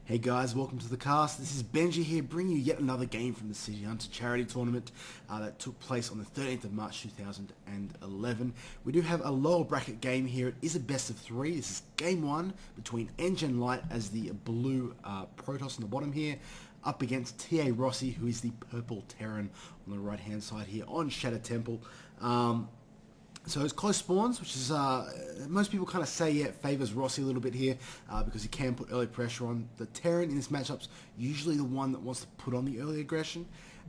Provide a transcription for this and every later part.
Hey guys, welcome to the cast. This is Benji here, bringing you yet another game from the City Hunter charity tournament that took place on the 13th of March 2011. We do have a lower bracket game here. It is a best of three. This is game one between nGenLight as the blue Protoss on the bottom here, up against TARossi, who is the purple Terran on the right hand side here on Shadow Temple. So it's close spawns, which is, most people kind of say, yeah, it favours Rossi a little bit here, because he can put early pressure on. The Terran in this matchup's usually the one that wants to put on the early aggression,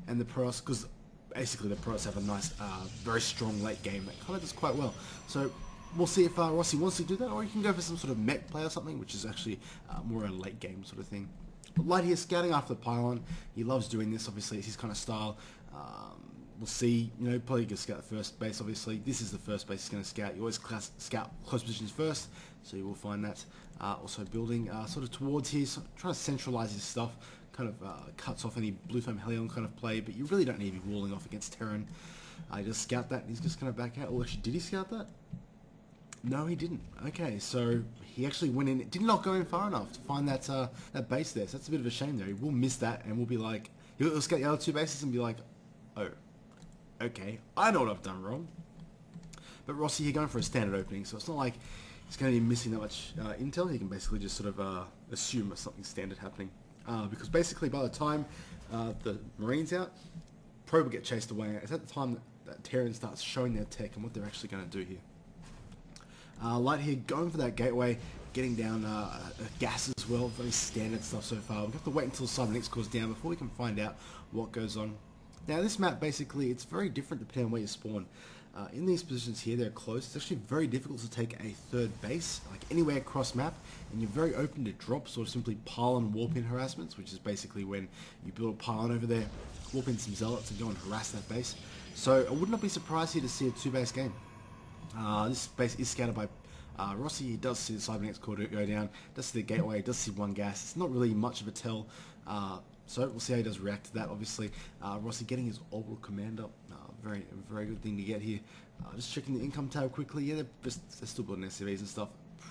and the Protoss, because basically the Protoss have a nice, very strong late game that kind of does quite well. So we'll see if Rossi wants to do that, or he can go for some sort of mech play or something, which is actually more a late game sort of thing. But Light here scouting after the pylon. He loves doing this, obviously, it's his kind of style. We'll see, probably going to scout the first base, obviously. This is the first base he's going to scout. You always scout close positions first, so you will find that. Also building sort of towards here, so trying to centralize his stuff, kind of cuts off any Blue Flame Helion kind of play, but you really don't need to be walling off against Terran. He just scout that, and he's just going to back out. Oh, actually, did he scout that? No, he didn't. Okay, so he actually went in, did not go in far enough to find that that base there, so that's a bit of a shame there. He will miss that, and we'll be like, he'll scout the other two bases and be like, oh, okay, I know what I've done wrong. But Rossi here going for a standard opening, so it's not like he's going to be missing that much intel. He can basically just sort of assume there's something standard happening. Because basically by the time the Marine's out, Probe will get chased away. It's at the time that Terran starts showing their tech and what they're actually going to do here. Light here going for that gateway, getting down gas as well, very standard stuff so far. We have to wait until Cybernetics goes down before we can find out what goes on. Now this map, basically, it's very different depending on where you spawn. In these positions here, they're close. It's actually very difficult to take a third base, like anywhere across map, and you're very open to drops or simply pylon warp-in harassments, which is basically when you build a pylon over there, warp in some zealots and go and harass that base. So I would not be surprised here to see a two-base game. This base is scouted by Rossi. He does see the Cybernetics core go down, does see the gateway, does see one gas. It's not really much of a tell. So we'll see how he does react to that. Obviously, Rossi getting his orbital command up, very good thing to get here. Just checking the income tab quickly. Yeah, they're still building SCVs and stuff.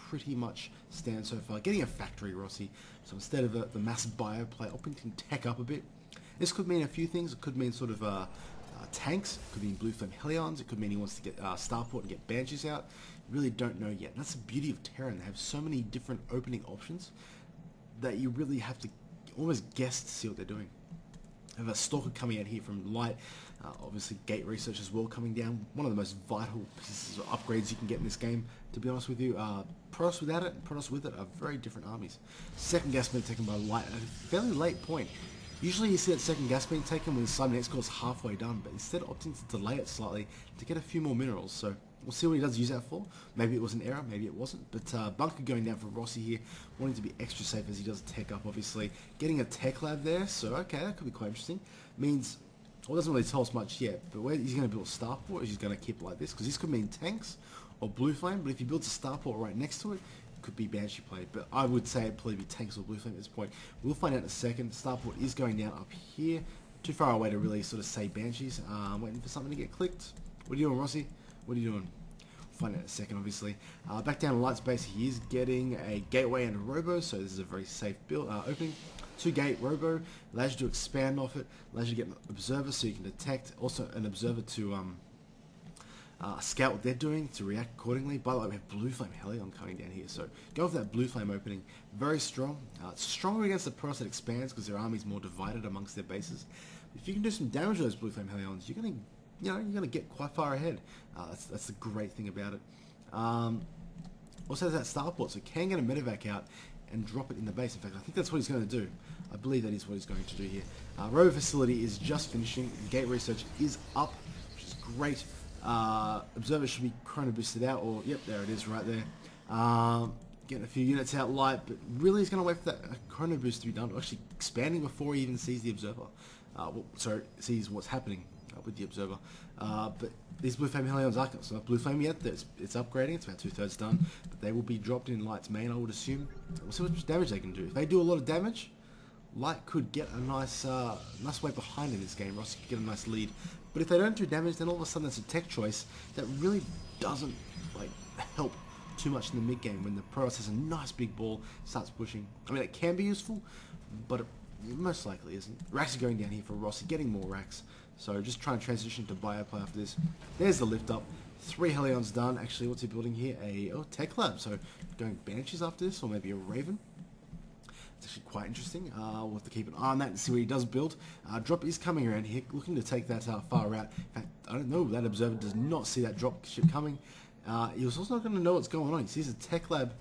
Pretty much stand so far. Getting a factory Rossi. So instead of the mass bio play, opting to tech up a bit. This could mean a few things. It could mean sort of tanks. It could mean Blue Flame Helions. It could mean he wants to get Starport and get Banshees out. You really don't know yet. And that's the beauty of Terran. They have so many different opening options that you really have to almost guess to see what they're doing. I have a Stalker coming out here from Light, obviously Gate Research as well coming down. One of the most vital pieces of upgrades you can get in this game, to be honest with you. Protoss without it and Protoss with it are very different armies. Second gas being taken by Light at a fairly late point. Usually you see that second gas being taken when the Cybernetics core is halfway done, but instead opting to delay it slightly to get a few more minerals. So we'll see what he does use that for. Maybe it was an error, maybe it wasn't. But bunker going down for Rossi here, wanting to be extra safe as he does tech up, obviously. Getting a tech lab there, so okay, that could be quite interesting. Means, well, it doesn't really tell us much yet, but where he's going to build a starport, or he's going to keep it like this, because this could mean tanks or Blue Flame, but if he builds a starport right next to it, it could be Banshee play. But I would say it'd probably be tanks or Blue Flame at this point. We'll find out in a second. Starport is going down up here. Too far away to really sort of say Banshees. Waiting for something to get clicked. What are you doing, Rossi? What are you doing? Find out in a second, obviously. Back down in Light's base, he is getting a gateway and a robo, so this is a very safe build opening. 2-gate robo allows you to expand off it, allows you to get an observer so you can detect, also an observer to scout what they're doing, to react accordingly. By the way, we have Blue Flame Helion coming down here, so go for that Blue Flame opening. Very strong. It's stronger against the Protoss that expands because their army's more divided amongst their bases. If you can do some damage to those Blue Flame Helions, you're going to you're going to get quite far ahead. That's the great thing about it. Also has that starport, so can get a medevac out and drop it in the base. In fact, I think that's what he's going to do. I believe that is what he's going to do here. Rover facility is just finishing. Gate research is up, which is great. Observer should be chrono boosted out, or yep, there it is right there. Getting a few units out Light, but really he's going to wait for that chrono boost to be done, actually expanding before he even sees the observer. Sees what's happening with the observer. But these Blue Flame Helions are so not Blue Flame yet. It's upgrading. It's about 2/3 done. But they will be dropped in Light's main, I would assume. We'll see what damage they can do. If they do a lot of damage, Light could get a nice way behind in this game. Rossi could get a nice lead. But if they don't do damage, then all of a sudden it's a tech choice that really doesn't help too much in the mid game when the Protoss has a nice big ball, starts pushing. I mean, it can be useful, but it most likely isn't. Racks are going down here for Rossi, getting more racks. So just trying to transition to bio play after this. There's the lift up. 3 Helions done. Actually, what's he building here? A tech lab. So going Banshees after this, or maybe a Raven. It's actually quite interesting. We'll have to keep an eye on that and see what he does build. Drop is coming around here, looking to take that far out. In fact, I don't know, that observer does not see that drop ship coming. He was also not going to know what's going on. He sees a tech lab.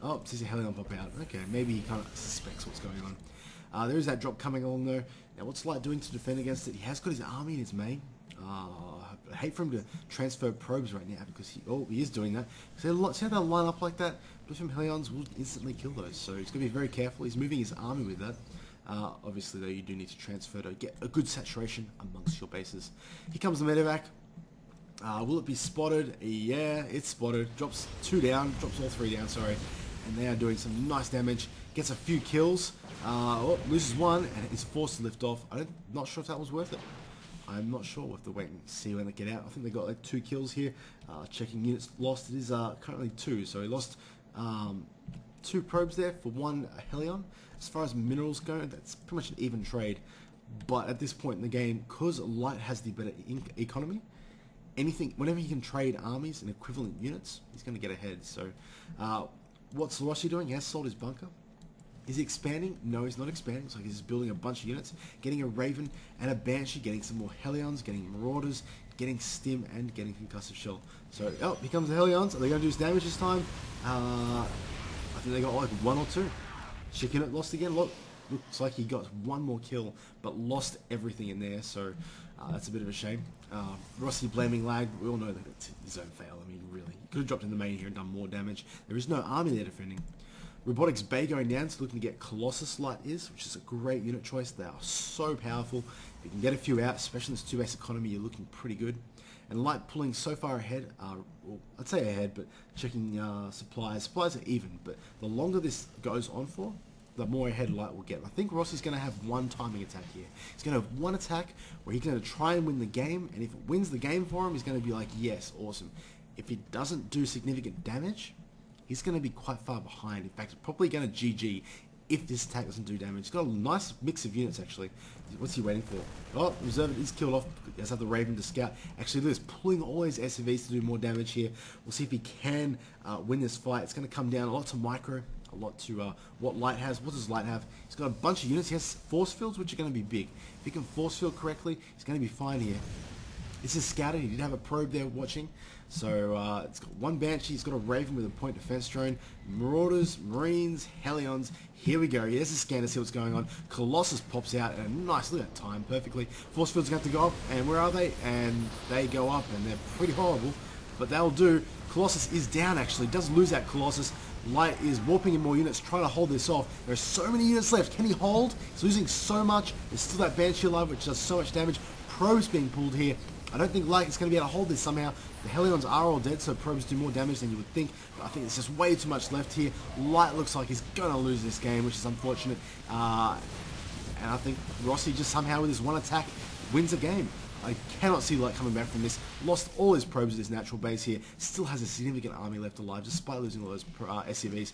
Oh, sees a Helion pop out. Okay, maybe he kind of suspects what's going on. There is that drop coming along though. Now, what's Light doing to defend against it? He has got his army in his main. I hate for him to transfer probes right now because he is doing that. See how they'll line up like that? Bluefin Helions will instantly kill those, so he's going to be very careful. He's moving his army with that. Obviously, though, you do need to transfer to get a good saturation amongst your bases. Here comes the medevac. Will it be spotted? Yeah, it's spotted. Drops 2 down, drops all 3 down, sorry. And they are doing some nice damage. Gets a few kills. Loses 1 and is forced to lift off. I'm not sure if that was worth it. I'm not sure. We'll have to wait and see when they get out. I think they got like 2 kills here. Checking units lost. It is currently 2. So he lost 2 probes there for 1 Helion. As far as minerals go, that's pretty much an even trade. But at this point in the game, because Light has the better economy, whenever he can trade armies and equivalent units, he's going to get ahead. So what's Rossi doing? He has sold his bunker. Is he expanding? No, he's not expanding. It's like he's just building a bunch of units, getting a Raven and a Banshee, getting some more Helions, getting Marauders, getting Stim, and getting Concussive Shell. So, here comes the Helions. Are they going to do some damage this time? I think they got like 1 or 2. Chick unit lost again. Looks like he got 1 more kill, but lost everything in there, so that's a bit of a shame. Rossi blaming lag. We all know that it's his own fail. I mean, really. He could have dropped in the main here and done more damage. There is no army there defending. Robotics Bay going down, so looking to get Colossus Light which is a great unit choice. They are so powerful. If you can get a few out, especially in this 2 base economy, you're looking pretty good. And Light pulling so far ahead, well, I'd say ahead, but checking supplies. Supplies are even, but the longer this goes on for, the more ahead Light will get. I think Rossi's going to have 1 timing attack here. He's going to have 1 attack where he's going to try and win the game, and if it wins the game for him, he's going to be like, yes, awesome. If he doesn't do significant damage, he's going to be quite far behind. In fact, probably going to GG if this attack doesn't do damage. He's got a nice mix of units, actually. What's he waiting for? Oh, Reserve is killed off. He has to have the Raven to scout. Actually, look, he's pulling all his SCVs to do more damage here. We'll see if he can win this fight. It's going to come down a lot to micro, a lot to what Light has. What does Light have? He's got a bunch of units. He has force fields, which are going to be big. If he can force field correctly, he's going to be fine here. This is scouted. He did have a probe there watching. So it's got 1 Banshee. He's got a Raven with a point defense drone. Marauders, Marines, Helions. Here we go. Here's a scan to see what's going on. Colossus pops out and a nice look at that time perfectly. Force fields going to go up. And where are they? And they go up and they're pretty horrible. But they'll do. Colossus is down actually. Does lose that Colossus. Light is warping in more units, trying to hold this off. There are so many units left. Can he hold? He's losing so much. There's still that Banshee alive, which does so much damage. Probes being pulled here. I don't think Light is going to be able to hold this somehow. The Helions are all dead, so probes do more damage than you would think. But I think there's just way too much left here. Light looks like he's going to lose this game, which is unfortunate. And I think Rossi just somehow with his 1 attack wins a game. I cannot see Light coming back from this. Lost all his probes at his natural base here. Still has a significant army left alive, despite losing all those SCVs.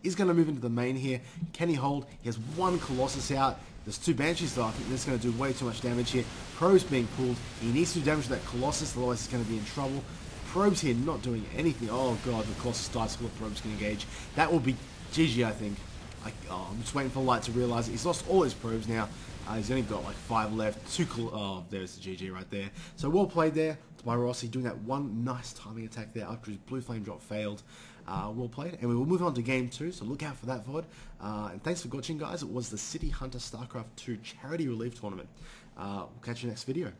He's going to move into the main here. Can he hold? He has 1 Colossus out. There's 2 Banshees though. I think that's going to do way too much damage here. Probes being pulled. He needs to do damage to that Colossus, otherwise he's going to be in trouble. Probes here not doing anything. Oh god, the Colossus dies before the probes can engage. That will be GG, I think. I'm just waiting for Light to realise it. He's lost all his probes now. He's only got like 5 left. There's the GG right there. So well played there by Rossi, doing that 1 nice timing attack there after his blue flame drop failed. Well played, and we will move on to game 2, so look out for that VOD. And thanks for watching, guys. It was the City Hunter StarCraft 2 Charity Relief Tournament. We'll catch you next video.